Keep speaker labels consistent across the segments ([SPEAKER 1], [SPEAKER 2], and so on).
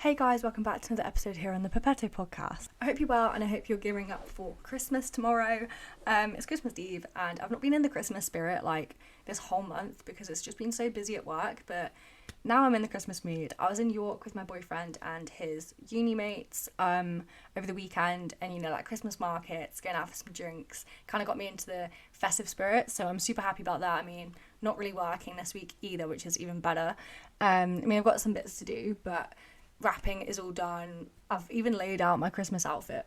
[SPEAKER 1] Hey guys, welcome back to another episode here on the Pepetto podcast. I hope you're well and I hope you're gearing up for Christmas tomorrow. It's Christmas Eve and I've not been in the Christmas spirit like this whole month because it's just been so busy at work, but now I'm in the Christmas mood. I was in York with my boyfriend and his uni mates over the weekend, and like Christmas markets, going out for some drinks, kind of got me into the festive spirit, so I'm super happy about that. I mean, not really working this week either, which is even better. I've got some bits to do, but wrapping is all done. I've even laid out my Christmas outfit,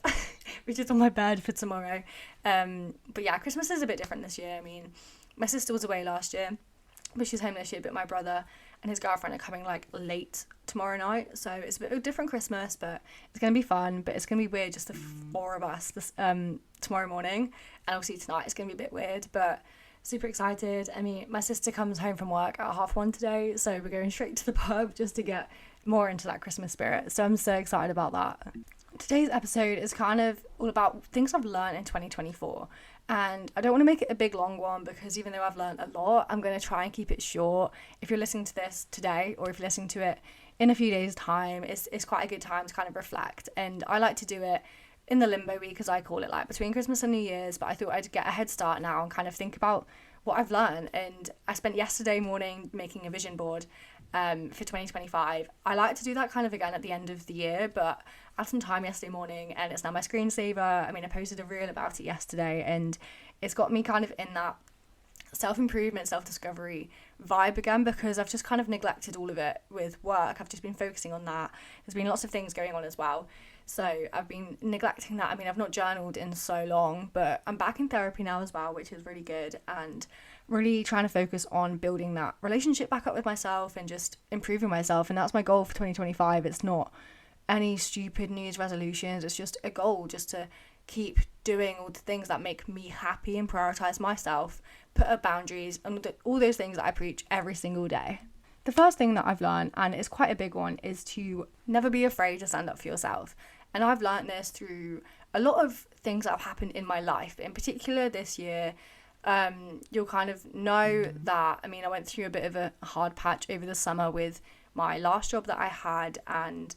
[SPEAKER 1] which is on my bed for tomorrow. But yeah, Christmas is a bit different this year. I mean, my sister was away last year, but she's home this year, but my brother and his girlfriend are coming like late tomorrow night, so it's a bit of a different Christmas, but it's going to be fun. But it's going to be weird, just the four of us this tomorrow morning, and obviously tonight it's going to be a bit weird, but super excited. I mean, my sister comes home from work at 1:30 today, so we're going straight to the pub just to get more into that Christmas spirit, so I'm so excited about that. Today's episode is kind of all about things I've learned in 2024, and I don't want to make it a big long one because even though I've learned a lot, I'm going to try and keep it short. If you're listening to this today or if you're listening to it in a few days time, it's quite a good time to kind of reflect, and I like to do it in the limbo week, as I call it, like between Christmas and New Year's, but I thought I'd get a head start now and kind of think about what I've learned. And I spent yesterday morning making a vision board for 2025. I like to do that kind of again at the end of the year, but I had some time yesterday morning and it's now my screensaver. I mean, I posted a reel about it yesterday and it's got me kind of in that self-improvement, self-discovery vibe again, because I've just kind of neglected all of it with work. I've just been focusing on that. There's been lots of things going on as well, so I've been neglecting that. I mean, I've not journaled in so long, but I'm back in therapy now as well, which is really good, and really trying to focus on building that relationship back up with myself and just improving myself. And that's my goal for 2025. It's not any stupid New Year's resolutions. It's just a goal just to keep doing all the things that make me happy and prioritize myself, put up boundaries, and all those things that I preach every single day. The first thing that I've learned, and it's quite a big one, is to never be afraid to stand up for yourself. And I've learned this through a lot of things that have happened in my life, in particular this year. You'll kind of know that, I mean, I went through a bit of a hard patch over the summer with my last job that I had, and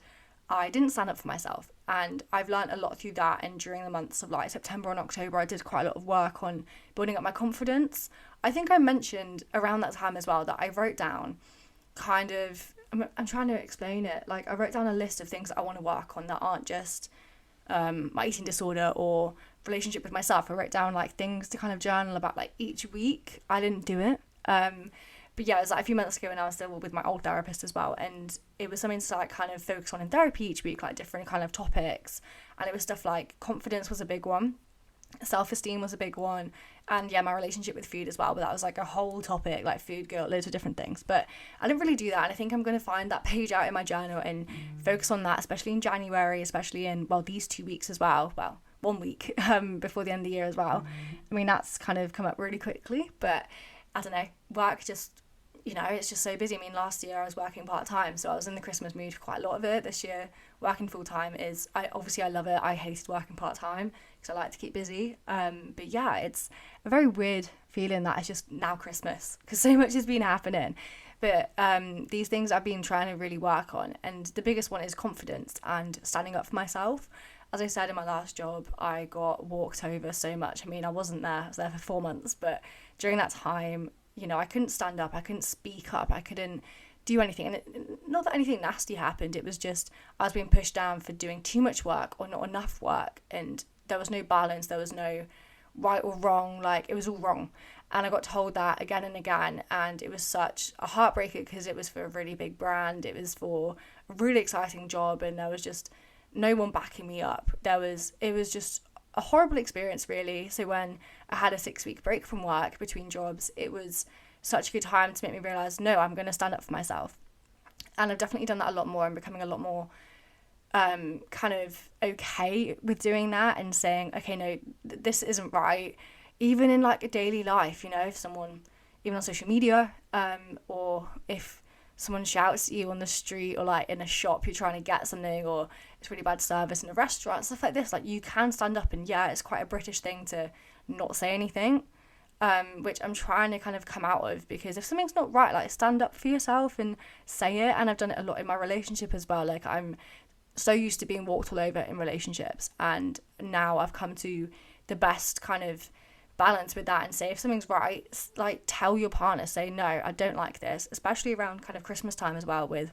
[SPEAKER 1] I didn't stand up for myself. And I've learned a lot through that, and during the months of like September and October, I did quite a lot of work on building up my confidence. I think I mentioned around that time as well that I wrote down kind of, I'm trying to explain it, like I wrote down a list of things that I want to work on that aren't just my eating disorder or relationship with myself. I wrote down like things to kind of journal about like each week. I didn't do it, but yeah, it was like a few months ago, and I was still with my old therapist as well, and it was something to like kind of focus on in therapy each week, like different kind of topics. And it was stuff like confidence was a big one, self-esteem was a big one, and yeah, my relationship with food as well, but that was like a whole topic, like food guilt, loads of different things. But I didn't really do that, and I think I'm going to find that page out in my journal and focus on that, especially in January, especially in, well, these 2 weeks as well, 1 week before the end of the year as well. I mean, that's kind of come up really quickly, but I don't know, work just, it's just so busy. I mean, last year I was working part-time, so I was in the Christmas mood for quite a lot of it. This year, working full-time I love it. I hated working part-time because I like to keep busy. But yeah, it's a very weird feeling that it's just now Christmas because so much has been happening. But these things I've been trying to really work on, and the biggest one is confidence and standing up for myself. As I said, in my last job, I got walked over so much. I mean, I wasn't there. I was there for 4 months, but during that time, I couldn't stand up, I couldn't speak up, I couldn't do anything. And not that anything nasty happened, it was just I was being pushed down for doing too much work or not enough work, and there was no balance, there was no right or wrong, like it was all wrong. And I got told that again and again, and it was such a heartbreaker because it was for a really big brand, it was for a really exciting job, and there was just no one backing me up. It was just a horrible experience, really. So when I had a 6-week break from work between jobs, it was such a good time to make me realise, no, I'm going to stand up for myself. And I've definitely done that a lot more. I'm becoming a lot more kind of okay with doing that and saying, okay, no, this isn't right. Even in like a daily life, if someone, even on social media, or if someone shouts at you on the street or like in a shop, you're trying to get something, or it's really bad service in a restaurant, stuff like this, like you can stand up. And yeah, it's quite a British thing to not say anything, which I'm trying to kind of come out of, because if something's not right, like, stand up for yourself and say it. And I've done it a lot in my relationship as well. Like, I'm so used to being walked all over in relationships, and now I've come to the best kind of balance with that and say, if something's right, like, tell your partner, say, no, I don't like this, especially around kind of Christmas time as well, with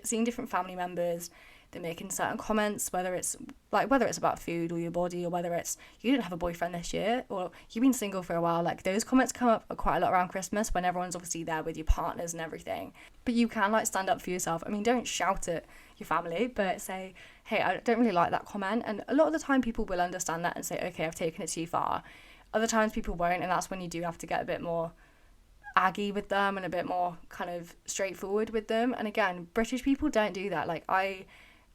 [SPEAKER 1] seeing different family members. They're making certain comments, whether it's about food or your body, or whether it's you didn't have a boyfriend this year, or you've been single for a while. Like, those comments come up quite a lot around Christmas when everyone's obviously there with your partners and everything. But you can, like, stand up for yourself. I mean, don't shout at your family, but say, hey, I don't really like that comment. And a lot of the time people will understand that and say, okay, I've taken it too far. Other times people won't, and that's when you do have to get a bit more aggy with them and a bit more kind of straightforward with them. And again, British people don't do that. Like, I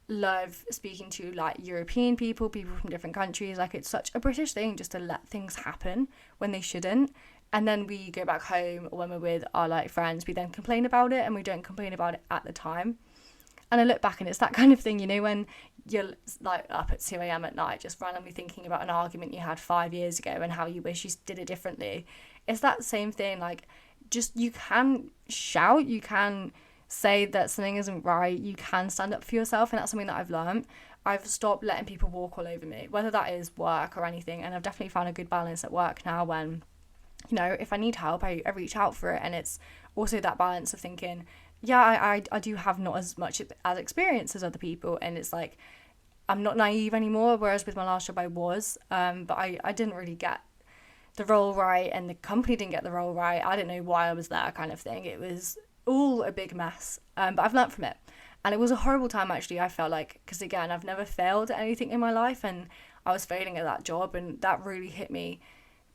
[SPEAKER 1] love speaking to, like, European people from different countries. Like, it's such a British thing just to let things happen when they shouldn't. And then we go back home, or when we're with our, like, friends, we then complain about it, and we don't complain about it at the time. And I look back and it's that kind of thing, you know, when you're, like, up at 2 a.m. at night just randomly thinking about an argument you had 5 years ago and how you wish you did it differently. It's that same thing. Like, just, you can shout, you can say that something isn't right, you can stand up for yourself. And that's something that I've learned. I've stopped letting people walk all over me, whether that is work or anything. And I've definitely found a good balance at work now when, you know, if I need help, I reach out for it. And it's also that balance of thinking, yeah, I do have not as much as experience as other people, and it's like, I'm not naive anymore, whereas with my last job I was, but I didn't really get the role right, and the company didn't get the role right. I didn't know why I was there, kind of thing. It was all a big mess, but I've learnt from it. And it was a horrible time, actually, I felt like, because again, I've never failed at anything in my life, and I was failing at that job, and that really hit me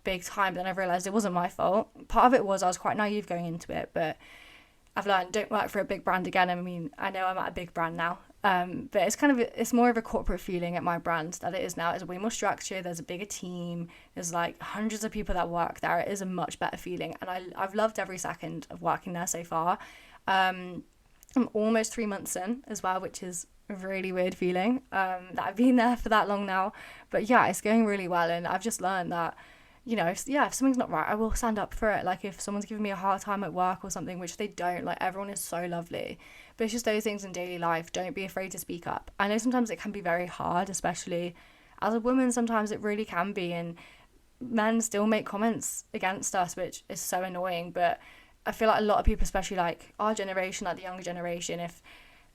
[SPEAKER 1] big time. But then I realised it wasn't my fault. Part of it was I was quite naive going into it, but I've learned, don't work for a big brand again. I mean, I know I'm at a big brand now, but it's more of a corporate feeling at my brand that it is now. It's way more structured. There's a bigger team. There's, like, hundreds of people that work there. It is a much better feeling, and I've loved every second of working there so far. I'm almost 3 months in as well, which is a really weird feeling that I've been there for that long now. But yeah, it's going really well, and I've just learned that, you know, if something's not right, I will stand up for it. Like, if someone's giving me a hard time at work or something, which they don't, like, everyone is so lovely, but it's just those things in daily life. Don't be afraid to speak up. I know sometimes it can be very hard, especially as a woman. Sometimes it really can be, and men still make comments against us, which is so annoying. But I feel like a lot of people, especially, like, our generation, like the younger generation, if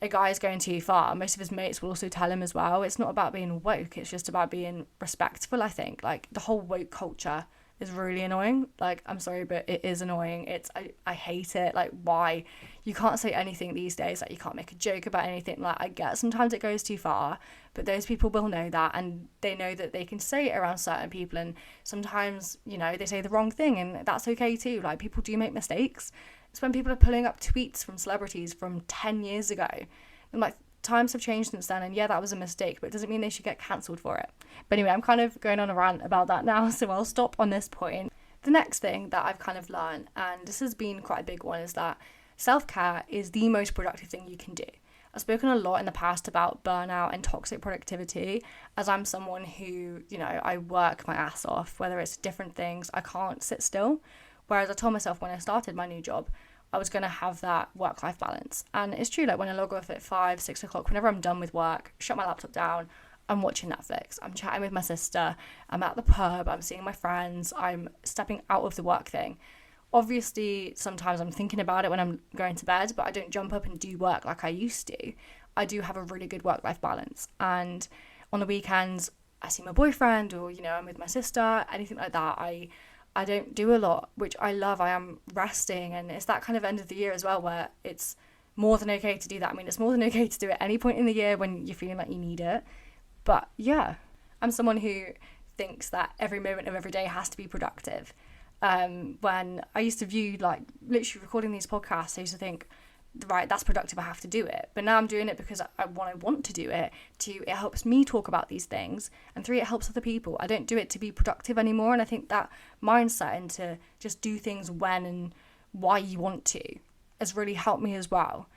[SPEAKER 1] a guy is going too far, most of his mates will also tell him as well. It's not about being woke, it's just about being respectful, I think. Like, the whole woke culture is really annoying. Like, I'm sorry, but it is annoying. I hate it. Like, why? You can't say anything these days. Like, you can't make a joke about anything. Like, I get sometimes it goes too far, but those people will know that, and they know that they can say it around certain people, and sometimes, you know, they say the wrong thing, and that's okay too. Like, people do make mistakes. It's when people are pulling up tweets from celebrities from 10 years ago. And, like, times have changed since then, and yeah, that was a mistake, but it doesn't mean they should get cancelled for it. But anyway, I'm kind of going on a rant about that now, so I'll stop on this point. The next thing that I've kind of learned, and this has been quite a big one, is that self-care is the most productive thing you can do. I've spoken a lot in the past about burnout and toxic productivity, as I'm someone who, you know, I work my ass off, whether it's different things, I can't sit still. Whereas I told myself when I started my new job, I was going to have that work-life balance. And it's true, like, when I log off at 5, 6 o'clock, whenever I'm done with work, shut my laptop down, I'm watching Netflix, I'm chatting with my sister, I'm at the pub, I'm seeing my friends, I'm stepping out of the work thing. Obviously, sometimes I'm thinking about it when I'm going to bed, but I don't jump up and do work like I used to. I do have a really good work-life balance. And on the weekends, I see my boyfriend, or, you know, I'm with my sister, anything like that. I don't do a lot, which I love. I am resting, and it's that kind of end of the year as well where it's more than okay to do that. I mean, it's more than okay to do it at any point in the year when you're feeling like you need it. But yeah, I'm someone who thinks that every moment of every day has to be productive. When I used to view, like, literally recording these podcasts, I used to think, right, that's productive, I have to do it. But now I'm doing it because I want to do it. 2, it helps me talk about these things, and 3, it helps other people. I don't do it to be productive anymore, and I think that mindset and to just do things when and why you want to has really helped me as well.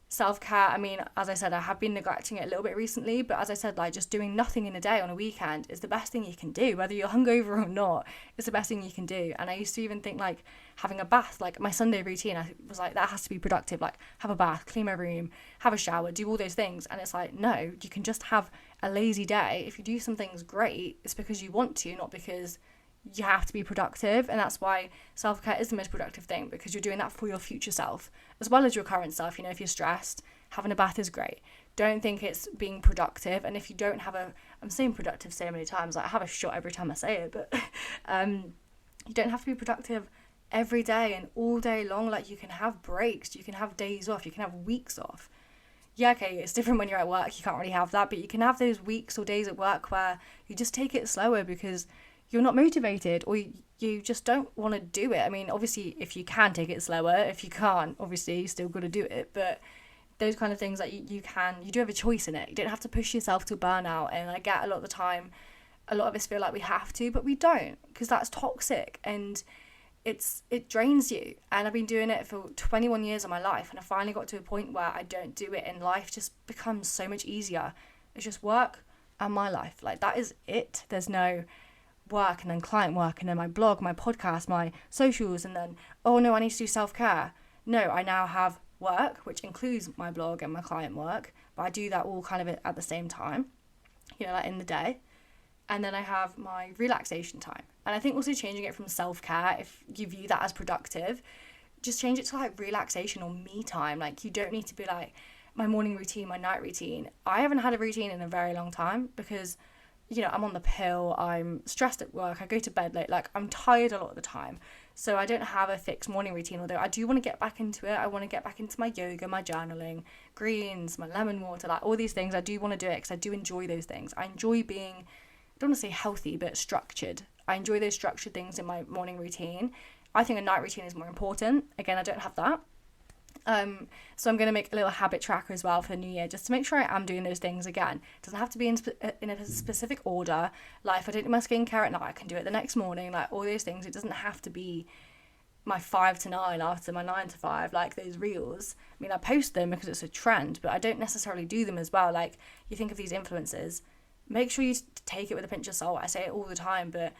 [SPEAKER 1] self-care, I mean, as I said, I have been neglecting it a little bit recently, but as I said, like, just doing nothing in a day on a weekend is the best thing you can do. Whether you're hungover or not, it's the best thing you can do. And I used to even think, like, having a bath, like my Sunday routine, I was like, that has to be productive. Like, have a bath, clean my room, have a shower, do all those things. And it's like, no, you can just have a lazy day. If you do some things great, it's because you want to, not because you have to be productive. And that's why self-care is the most productive thing, because you're doing that for your future self as well as your current self. You know, if you're stressed, having a bath is great. Don't think it's being productive. And if you don't have I'm saying productive so many times, like I have a shot every time I say it, but you don't have to be productive every day and all day long. Like, you can have breaks, you can have days off, you can have weeks off. Yeah, okay, it's different when you're at work, you can't really have that, but you can have those weeks or days at work where you just take it slower because you're not motivated, or you just don't want to do it. I mean, obviously, if you can take it slower, if you can't, obviously, you still got to do it. But those kind of things that you do have a choice in it. You don't have to push yourself to burnout. And I get a lot of the time, a lot of us feel like we have to, but we don't, because that's toxic and it drains you. And I've been doing it for 21 years of my life, and I finally got to a point where I don't do it, and life just becomes so much easier. It's just work and my life. Like, that is it. There's no work and then client work and then my blog, my podcast, my socials, and then, oh no, I need to do self-care. No, I now have work, which includes my blog and my client work, but I do that all kind of at the same time, you know, like in the day. And then I have my relaxation time. And I think also changing it from self-care, if you view that as productive, just change it to like relaxation or me time. Like, you don't need to be like, my morning routine, my night routine. I haven't had a routine in a very long time because, you know, I'm on the pill, I'm stressed at work, I go to bed late, like, I'm tired a lot of the time. So I don't have a fixed morning routine, although I do want to get back into it. I want to get back into my yoga, my journaling, greens, my lemon water, like all these things. I do want to do it because I do enjoy those things. I enjoy being, I don't want to say healthy, but structured. I enjoy those structured things in my morning routine. I think a night routine is more important. Again, I don't have that. So I'm going to make a little habit tracker as well for the new year, just to make sure I am doing those things again. It doesn't have to be in a specific order. Like, if I don't do my skincare at night, I can do it the next morning. Like, all those things. It doesn't have to be my 5 to 9 after my 9 to 5, like those reels. I mean, I post them because it's a trend, but I don't necessarily do them as well. Like, you think of these influencers, make sure you take it with a pinch of salt. I say it all the time, but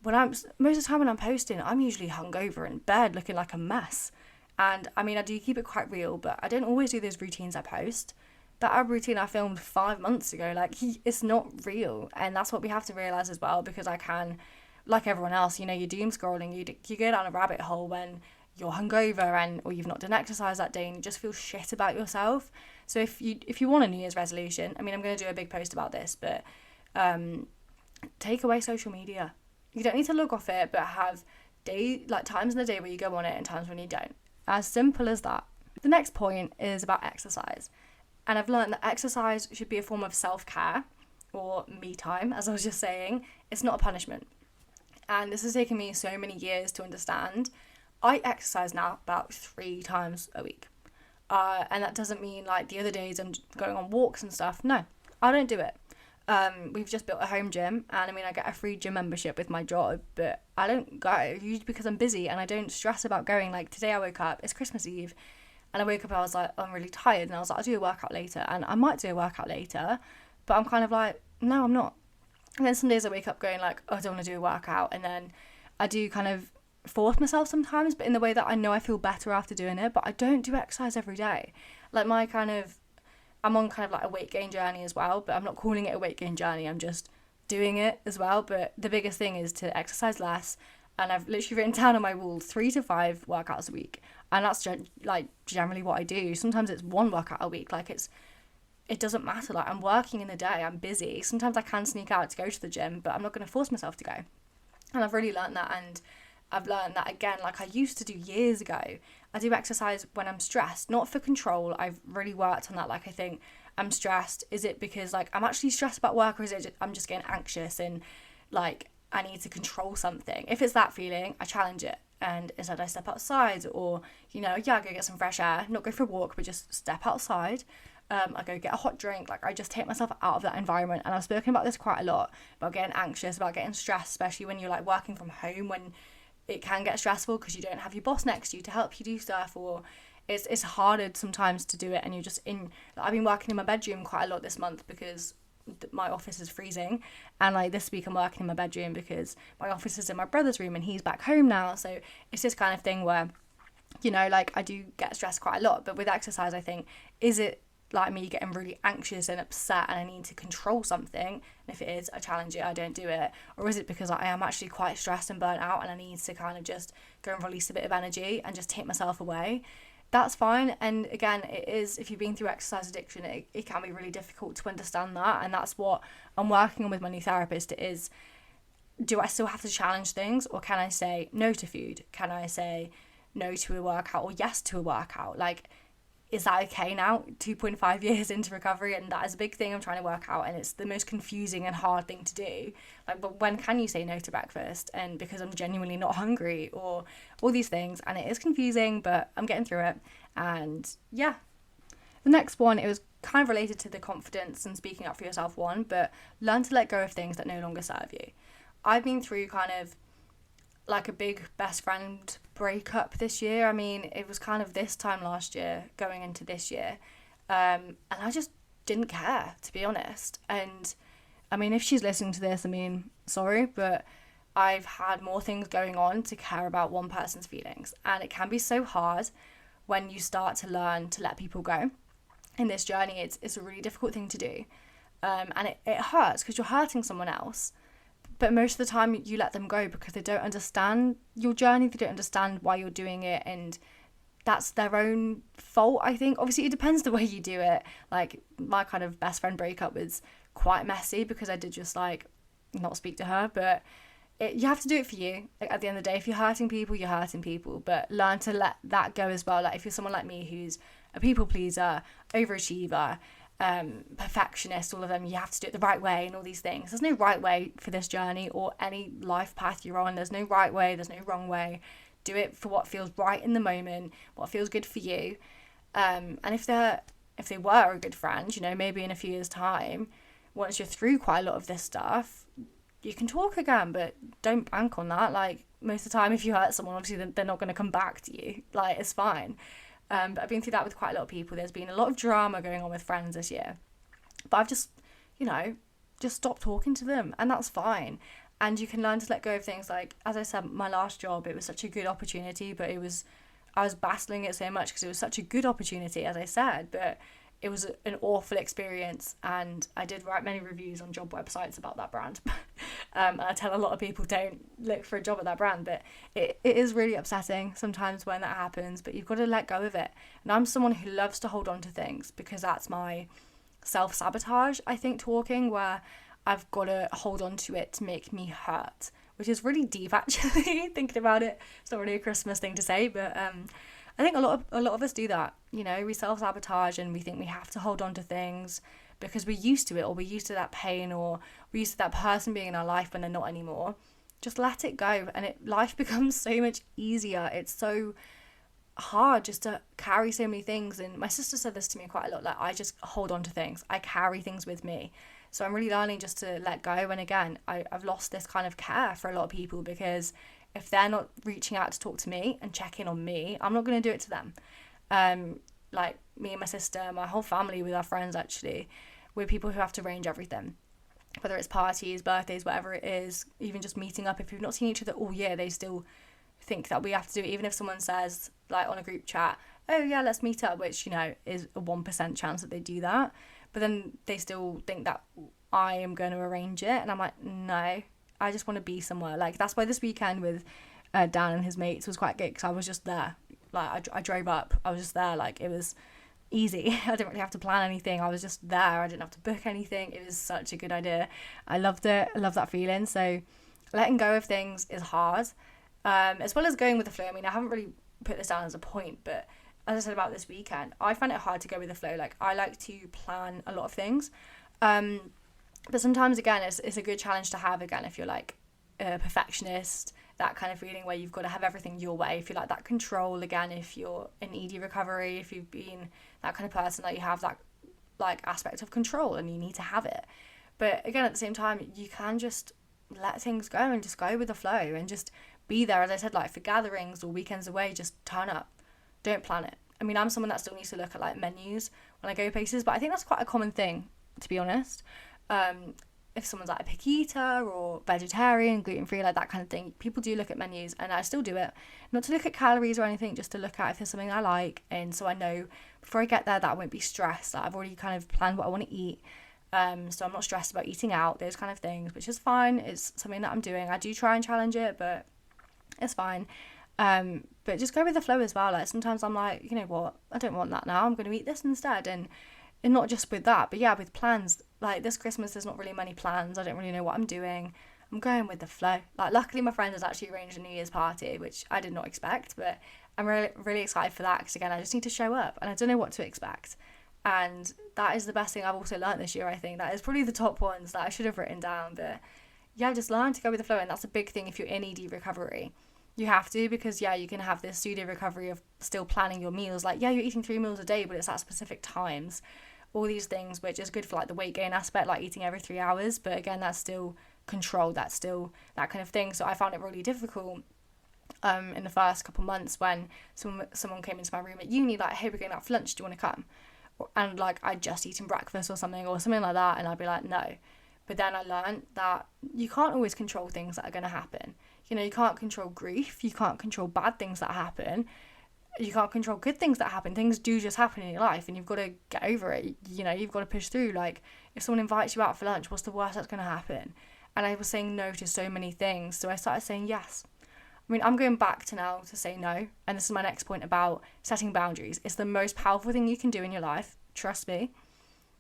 [SPEAKER 1] most of the time when I'm posting, I'm usually hungover in bed looking like a mess. And I mean, I do keep it quite real, but I don't always do those routines I post. That ab routine I filmed 5 months ago, like, it's not real. And that's what we have to realise as well, because I can, like everyone else, you know, you're doom scrolling, you go down a rabbit hole when you're hungover or you've not done exercise that day and you just feel shit about yourself. So if you want a New Year's resolution, I mean, I'm going to do a big post about this, but take away social media. You don't need to log off it, but have times in the day where you go on it and times when you don't. As simple as that. The next point is about exercise. And I've learned that exercise should be a form of self-care, or me time, as I was just saying. It's not a punishment. And this has taken me so many years to understand. I exercise now about 3 times a week. And that doesn't mean like the other days I'm going on walks and stuff. No, I don't do it. We've just built a home gym, and I mean, I get a free gym membership with my job, but I don't go, usually because I'm busy and I don't stress about going. Like, today I woke up, it's Christmas Eve, and I woke up, I was like, I'm really tired, and I was like, I'll do a workout later, and I might do a workout later, but I'm kind of like, no, I'm not. And then some days I wake up going like, oh, I don't want to do a workout, and then I do kind of force myself sometimes, but in the way that I know I feel better after doing it. But I don't do exercise every day. Like, I'm on kind of like a weight gain journey as well, but I'm not calling it a weight gain journey, I'm just doing it as well. But the biggest thing is to exercise less, and I've literally written down on my wall 3 to 5 workouts a week, and that's generally what I do. Sometimes it's 1 workout a week. Like, it doesn't matter. Like, I'm working in the day, I'm busy. Sometimes I can sneak out to go to the gym, but I'm not going to force myself to go. And I've really learned that, and I've learned that again, like I used to do years ago. I do exercise when I'm stressed, not for control. I've really worked on that. Like, I think I'm stressed. Is it because like I'm actually stressed about work, or is it I'm just getting anxious and like I need to control something? If it's that feeling, I challenge it. And instead I step outside, or, you know, go get some fresh air, not go for a walk, but just step outside. I go get a hot drink. Like, I just take myself out of that environment. And I've spoken about this quite a lot, about getting anxious, about getting stressed, especially when you're like working from home, when it can get stressful because you don't have your boss next to you to help you do stuff, or it's harder sometimes to do it, and you're just in. I've been working in my bedroom quite a lot this month because my office is freezing, and like this week I'm working in my bedroom because my office is in my brother's room and he's back home now. So it's this kind of thing where, you know, like I do get stressed quite a lot. But with exercise, I think, is it like me getting really anxious and upset and I need to control something? And if it is, I challenge it, I don't do it. Or is it because I am actually quite stressed and burnt out and I need to kind of just go and release a bit of energy and just take myself away? That's fine. And again, it is, if you've been through exercise addiction, it can be really difficult to understand that. And that's what I'm working on with my new therapist. It is, do I still have to challenge things, or can I say no to food? Can I say no to a workout or yes to a workout? Like, is that okay now, 2.5 years into recovery? And that is a big thing I'm trying to work out, and it's the most confusing and hard thing to do. Like, but when can you say no to breakfast? And because I'm genuinely not hungry, or all these things, and it is confusing, but I'm getting through it. And yeah, the next one, it was kind of related to the confidence and speaking up for yourself one, but learn to let go of things that no longer serve you. I've been through kind of like a big best friend breakup this year. I mean, it was kind of this time last year going into this year, and I just didn't care, to be honest. And I mean, if she's listening to this, I mean, sorry, but I've had more things going on to care about one person's feelings, and it can be so hard when you start to learn to let people go in this journey. It's a really difficult thing to do, and it hurts because you're hurting someone else. But most of the time you let them go because they don't understand your journey, they don't understand why you're doing it, and that's their own fault, I think. Obviously, it depends the way you do it. Like, my kind of best friend breakup was quite messy because I did just, like, not speak to her, but you have to do it for you. Like, at the end of the day, if you're hurting people, you're hurting people, but learn to let that go as well. Like, if you're someone like me who's a people pleaser, overachiever, perfectionist, all of them, you have to do it the right way and all these things. There's no right way for this journey or any life path you're on. There's no right way, there's no wrong way. Do it for what feels right in the moment, what feels good for you. And if they were a good friend, you know, maybe in a few years' time, once you're through quite a lot of this stuff, you can talk again, but don't bank on that. Like, most of the time, if you hurt someone, obviously they're not going to come back to you. Like, it's fine. But I've been through that with quite a lot of people. There's been a lot of drama going on with friends this year. But I've just, you know, just stopped talking to them, and that's fine. And you can learn to let go of things. Like, as I said, my last job, it was such a good opportunity, but I was battling it so much because it was such a good opportunity, as I said, but it was an awful experience. And I did write many reviews on job websites about that brand. And I tell a lot of people, don't look for a job at that brand, but it is really upsetting sometimes when that happens, but you've got to let go of it. And I'm someone who loves to hold on to things because that's my self-sabotage, I think, talking, where I've got to hold on to it to make me hurt, which is really deep, actually, thinking about it. It's not really a Christmas thing to say, but I think a lot of us do that. You know, we self-sabotage and we think we have to hold on to things because we're used to it, or we're used to that pain, or we're used to that person being in our life when they're not anymore. Just let it go, and life becomes so much easier. It's so hard just to carry so many things. And my sister said this to me quite a lot, like, I just hold on to things. I carry things with me. So I'm really learning just to let go. And again, I've lost this kind of care for a lot of people because if they're not reaching out to talk to me and check in on me, I'm not going to do it to them. Like, me and my sister, my whole family, with our friends, actually, we're people who have to arrange everything. Whether it's parties, birthdays, whatever it is, even just meeting up. If we've not seen each other all year, they still think that we have to do it. Even if someone says, like, on a group chat, oh yeah, let's meet up, which, you know, is a 1% chance that they do that. But then they still think that I am going to arrange it. And I'm like, no, I just want to be somewhere. Like, that's why this weekend with Dan and his mates was quite good, because I was just there. Like, I drove up, I was just there. Like, it was easy. I didn't really have to plan anything. I was just there. I didn't have to book anything. It was such a good idea. I loved it. I love that feeling. So letting go of things is hard, as well as going with the flow. I mean, I haven't really put this down as a point, but as I said about this weekend, I find it hard to go with the flow. Like, I like to plan a lot of things, but sometimes, again, it's a good challenge to have, again, if you're like a perfectionist, that kind of feeling where you've got to have everything your way. If you like that control, again, if you're in ED recovery, if you've been that kind of person, that you have that like aspect of control and you need to have it. But again, at the same time, you can just let things go and just go with the flow and just be there. As I said, like, for gatherings or weekends away, just turn up. Don't plan it. I mean, I'm someone that still needs to look at like menus when I go places, but I think that's quite a common thing, to be honest. If someone's like a picky eater or vegetarian, gluten-free, like that kind of thing, people do look at menus, and I still do it. Not to look at calories or anything, just to look at if there's something I like, and so I know before I get there that I won't be stressed. Like, I've already kind of planned what I want to eat, so I'm not stressed about eating out, those kind of things, which is fine. It's something that I'm doing. I do try and challenge it, but it's fine. But just go with the flow as well. Like, sometimes I'm like, you know what, I don't want that now, I'm going to eat this instead. And not just with that, but yeah, with plans. Like, this Christmas, there's not really many plans. I don't really know what I'm doing. I'm going with the flow. Like, luckily my friend has actually arranged a New Year's party, which I did not expect, but I'm really, really excited for that, because again, I just need to show up, and I don't know what to expect. And that is the best thing I've also learned this year, I think. That is probably the top ones that I should have written down, but yeah, just learn to go with the flow. And that's a big thing if you're in ED recovery. You have to, because yeah, you can have this pseudo recovery of still planning your meals. Like, yeah, you're eating 3 meals a day, but it's at specific times. All these things, which is good for like the weight gain aspect, like eating every 3 hours, but again, that's still controlled, that's still that kind of thing. So I found it really difficult in the first couple months when someone came into my room at uni, like, hey, we're going out for lunch, do you want to come? And like, I'd just eaten breakfast or something like that, and I'd be like, no. But then I learned that you can't always control things that are going to happen. You know, you can't control grief, you can't control bad things that happen, you can't control good things that happen. Things do just happen in your life, and you've got to get over it. You know, you've got to push through. Like, if someone invites you out for lunch, what's the worst that's going to happen? And I was saying no to so many things, so I started saying yes. I mean, I'm going back to now to say no, and this is my next point about setting boundaries. It's the most powerful thing you can do in your life, trust me.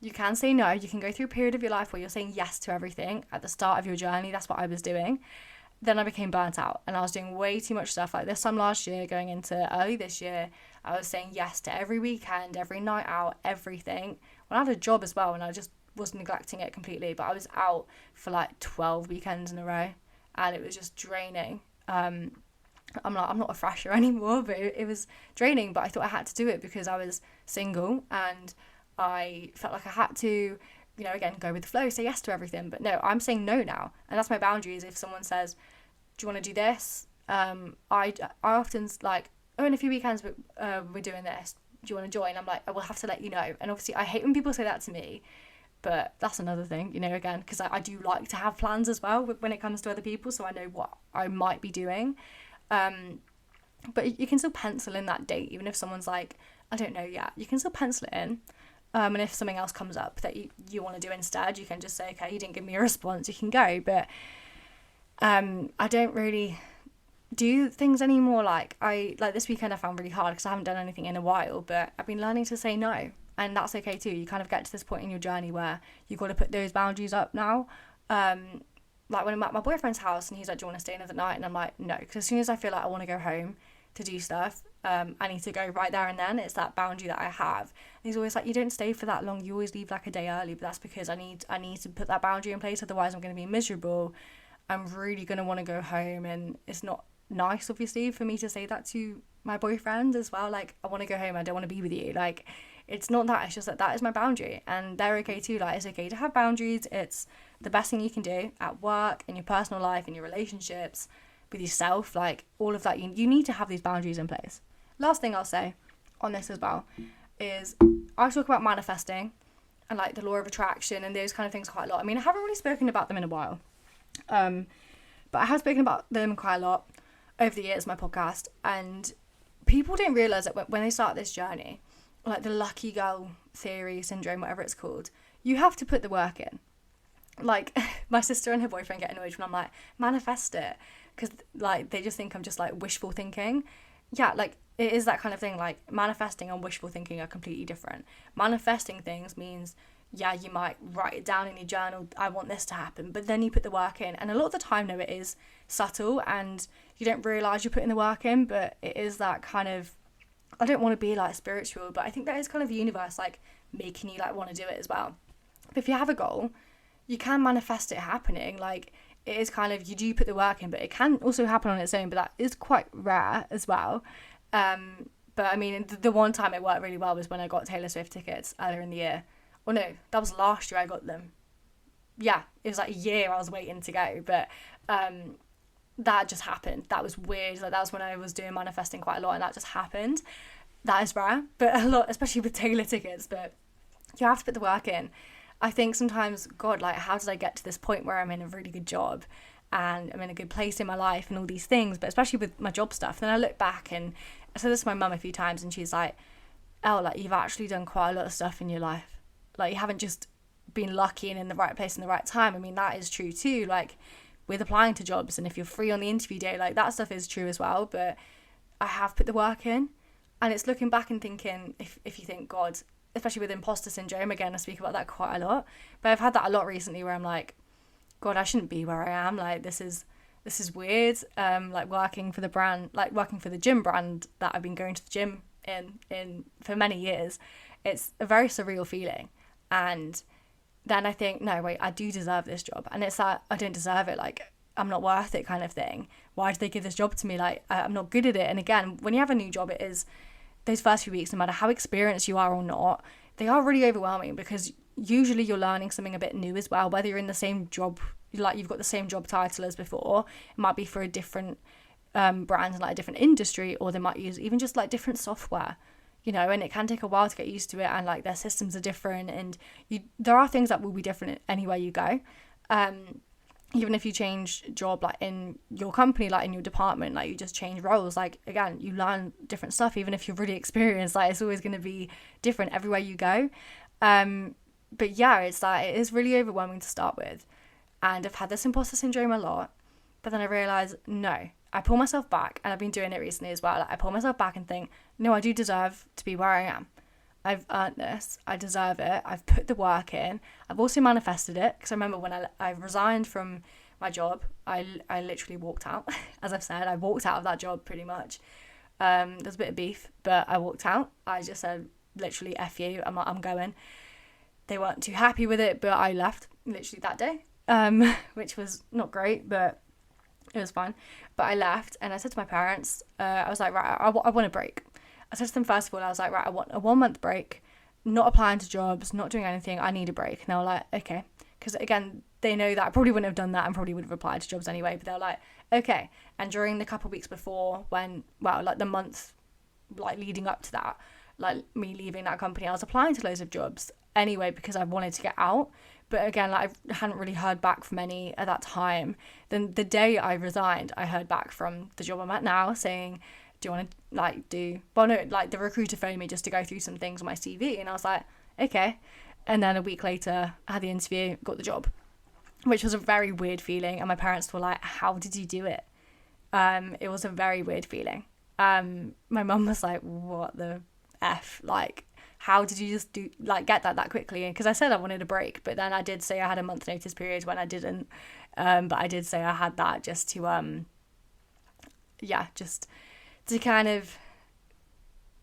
[SPEAKER 1] You can say no. You can go through a period of your life where you're saying yes to everything. At the start of your journey, that's what I was doing. Then I became burnt out, and I was doing way too much stuff. Like, this time last year, going into early this year, I was saying yes to every weekend, every night out, everything. When I had a job as well, and I just was neglecting it completely, but I was out for like 12 weekends in a row, and it was just draining. I'm not a fresher anymore, but it was draining, but I thought I had to do it because I was single, and I felt like I had to, you know, again, go with the flow, say yes to everything. But no, I'm saying no now, and that's my boundaries. If someone says, do you want to do this? I often like, oh, in a few weekends we're doing this. Do you want to join? I'm like, I will have to let you know. And obviously, I hate when people say that to me, but that's another thing, you know, again, because I do like to have plans as well when it comes to other people, so I know what I might be doing. But you can still pencil in that date, even if someone's like, I don't know yet. You can still pencil it in. And if something else comes up that you want to do instead, you can just say, okay, you didn't give me a response, you can go. But I don't really do things anymore. Like this weekend I found really hard because I haven't done anything in a while, but I've been learning to say no, and that's okay too. You kind of get to this point in your journey where you've got to put those boundaries up now. Like when I'm at my boyfriend's house and he's like, do you want to stay another night? And I'm like, no, because as soon as I feel like I want to go home to do stuff, I need to go right there and then. It's that boundary that I have. And he's always like, you don't stay for that long, you always leave like a day early. But that's because I need to put that boundary in place, otherwise I'm going to be miserable. I'm really going to want to go home, and it's not nice, obviously, for me to say that to my boyfriend as well. Like, I want to go home, I don't want to be with you. Like, it's not that, it's just that is my boundary, and they're okay too. Like, it's okay to have boundaries. It's the best thing you can do at work, in your personal life, in your relationships, with yourself. Like, all of that, you need to have these boundaries in place. Last thing I'll say on this as well is I talk about manifesting and like the law of attraction and those kind of things quite a lot. I mean, I haven't really spoken about them in a while, but I have spoken about them quite a lot over the years, my podcast, and people don't realise that when they start this journey, like the lucky girl theory, syndrome, whatever it's called, you have to put the work in. Like, my sister and her boyfriend get annoyed when I'm like, manifest it, because like they just think I'm just like wishful thinking. Yeah, like it is that kind of thing. Like, manifesting and wishful thinking are completely different. Manifesting things means, yeah, you might write it down in your journal, I want this to happen, but then you put the work in. And a lot of the time, no, it is subtle and you don't realise you're putting the work in, but it is that kind of, I don't want to be like spiritual, but I think that is kind of the universe like making you like want to do it as well. But if you have a goal, you can manifest it happening. Like, it is kind of, you do put the work in, but it can also happen on its own, but that is quite rare as well. But I mean, the one time it worked really well was when I got Taylor Swift tickets earlier in the year. Or no, that was last year I got them. Yeah, it was like a year I was waiting to go, but that just happened. That was weird. Like, that was when I was doing manifesting quite a lot, and that just happened. that is rare, but a lot, especially with Taylor tickets, but you have to put the work in. I think sometimes, God, like, how did I get to this point where I'm in a really good job and I'm in a good place in my life and all these things, but especially with my job stuff. Then I look back, and I said this to my mum a few times, and she's like, oh, like, you've actually done quite a lot of stuff in your life. Like, you haven't just been lucky and in the right place in the right time. I mean, that is true too. Like, with applying to jobs, and if you're free on the interview day, like, that stuff is true as well. But I have put the work in, and it's looking back and thinking, if you think, God, especially with imposter syndrome, again, I speak about that quite a lot, but I've had that a lot recently where I'm like, God, I shouldn't be where I am. Like, this is weird. Like, working for the brand, like working for the gym brand that I've been going to the gym in for many years, it's a very surreal feeling. And then I think, no, wait, I do deserve this job. And it's that I don't deserve it. Like, I'm not worth it kind of thing. Why did they give this job to me? Like, I'm not good at it. And again, when you have a new job, it is those first few weeks, no matter how experienced you are or not, they are really overwhelming, because usually you're learning something a bit new as well, whether you're in the same job, like you've got the same job title as before. It might be for a different brand and like a different industry, or they might use even just like different software, you know, and it can take a while to get used to it, and like their systems are different, and there are things that will be different anywhere you go. Even if you change job, like in your company, like in your department, like you just change roles, like again, you learn different stuff. Even if you're really experienced, like it's always going to be different everywhere you go. But yeah, it's like, it is really overwhelming to start with, and I've had this imposter syndrome a lot. But then I realised, no, I pull myself back, and I've been doing it recently as well. Like, I pull myself back and think, no, I do deserve to be where I am. I've earned this. I deserve it. I've put the work in. I've also manifested it, because I remember when I resigned from my job, I literally walked out. As I've said, I walked out of that job pretty much. There's a bit of beef, but I walked out. I just said, literally, F you, I'm going. They weren't too happy with it, but I left literally that day, which was not great, but it was fine. But I left, and I said to my parents, I was like, right, I want a break. I said to them, first of all, I was like, right, I want a 1 month break, not applying to jobs, not doing anything. I need a break. And they were like, okay. Because again, they know that I probably wouldn't have done that and probably would have applied to jobs anyway. But they were like, okay. And during the couple of weeks before, like the month, like leading up to that, like me leaving that company, I was applying to loads of jobs anyway, because I wanted to get out. But again, like, I hadn't really heard back from any at that time. Then the day I resigned, I heard back from the job I'm at now saying, do you want to the recruiter phoned me just to go through some things on my CV, and I was like, okay. And then a week later, I had the interview, got the job, which was a very weird feeling. And my parents were like, how did you do it? It was a very weird feeling. My mum was like, what the F? Like, how did you just get that quickly? Because I said I wanted a break, but then I did say I had a month notice period when I didn't. But I did say I had that just to, just to kind of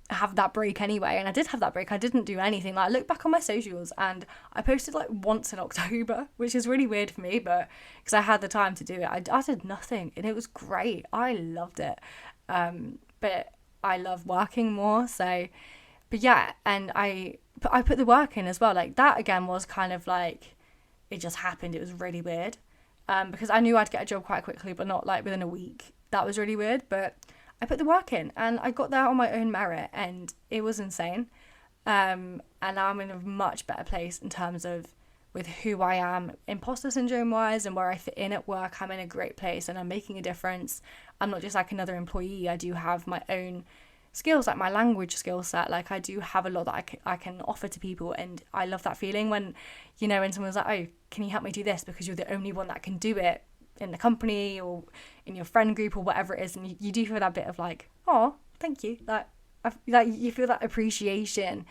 [SPEAKER 1] have that break anyway. And I did have that break. I didn't do anything. Like, I look back on my socials, and I posted like once in October, which is really weird for me, but because I had the time to do it, I did nothing, and it was great. I loved it. But I love working more, so. But yeah, and I put the work in as well. Like, that again was kind of like, it just happened. It was really weird, because I knew I'd get a job quite quickly, but not like within a week. That was really weird, but I put the work in, and I got there on my own merit, and it was insane. And now I'm in a much better place in terms of with who I am, imposter syndrome wise, and where I fit in at work. I'm in a great place, and I'm making a difference. I'm not just like another employee. I do have my own skills, like my language skill set. Like, I do have a lot that I can offer to people, and I love that feeling when, you know, when someone's like, oh, can you help me do this, because you're the only one that can do it in the company or in your friend group or whatever it is, and you do feel that bit of like, oh, thank you, like you feel that appreciation,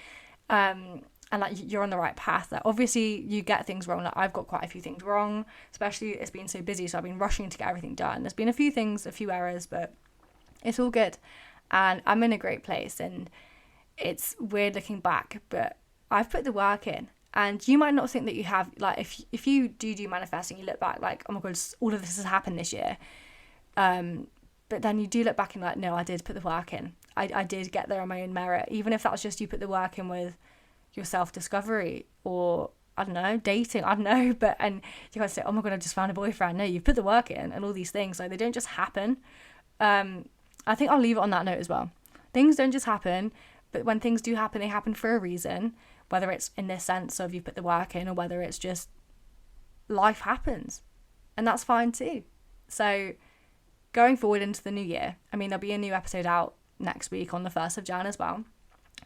[SPEAKER 1] and like you're on the right path. Like, obviously you get things wrong. Like, I've got quite a few things wrong, especially it's been so busy, so I've been rushing to get everything done. There's been a few errors, but it's all good. And I'm in a great place, and it's weird looking back, but I've put the work in. And you might not think that you have, like, if you do manifesting, you look back like, oh my God, all of this has happened this year. But then you do look back and like, no, I did put the work in. I did get there on my own merit, even if that was just you put the work in with your self-discovery or, I don't know, dating, I don't know. But, and you guys say, oh my God, I just found a boyfriend. No, you've put the work in, and all these things, like, they don't just happen. I think I'll leave it on that note as well. Things don't just happen, But when things do happen, they happen for a reason, whether it's in this sense of you put the work in or whether it's just life happens. And that's fine too. So going forward into the new year, I mean, there'll be a new episode out next week on the 1st of Jan as well.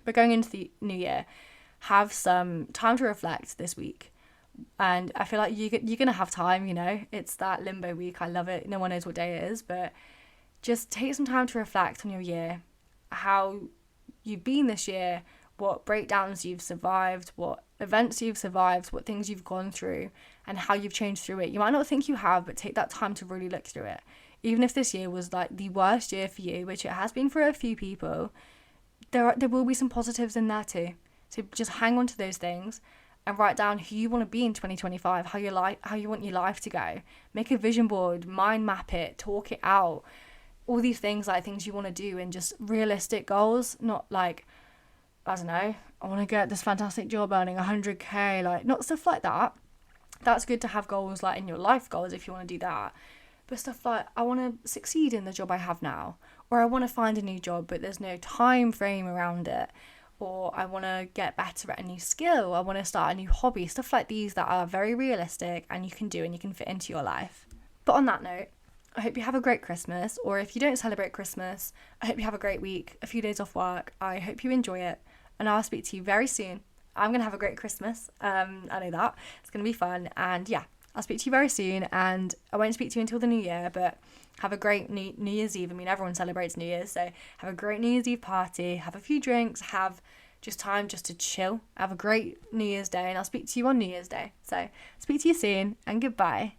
[SPEAKER 1] But going into the new year, have some time to reflect this week. And I feel like you're going to have time, you know. It's that limbo week. I love it. No one knows what day it is. But just take some time to reflect on your year, how you've been this year, what breakdowns you've survived, what events you've survived, what things you've gone through, and how you've changed through it. You might not think you have, but take that time to really look through it. Even if this year was like the worst year for you, which it has been for a few people, there will be some positives in there too. So just hang on to those things and write down who you want to be in 2025, how you want your life to go. Make a vision board, mind map it, talk it out. All these things, like things you want to do, and just realistic goals, not like, I don't know, I want to get this fantastic job earning 100k, like not stuff like that. That's good to have goals like in your life goals if you want to do that. But stuff like, I want to succeed in the job I have now, or I want to find a new job but there's no time frame around it, or I want to get better at a new skill, I want to start a new hobby, stuff like these that are very realistic and you can do and you can fit into your life. But on that note, I hope you have a great Christmas, or if you don't celebrate Christmas, I hope you have a great week, a few days off work. I hope you enjoy it, and I'll speak to you very soon. I'm going to have a great Christmas. I know that. It's going to be fun, and yeah, I'll speak to you very soon, and I won't speak to you until the new year, but have a great New Year's Eve. I mean, everyone celebrates New Year's, so have a great New Year's Eve party, have a few drinks, have just time just to chill, have a great New Year's Day, and I'll speak to you on New Year's Day. So, speak to you soon, and goodbye.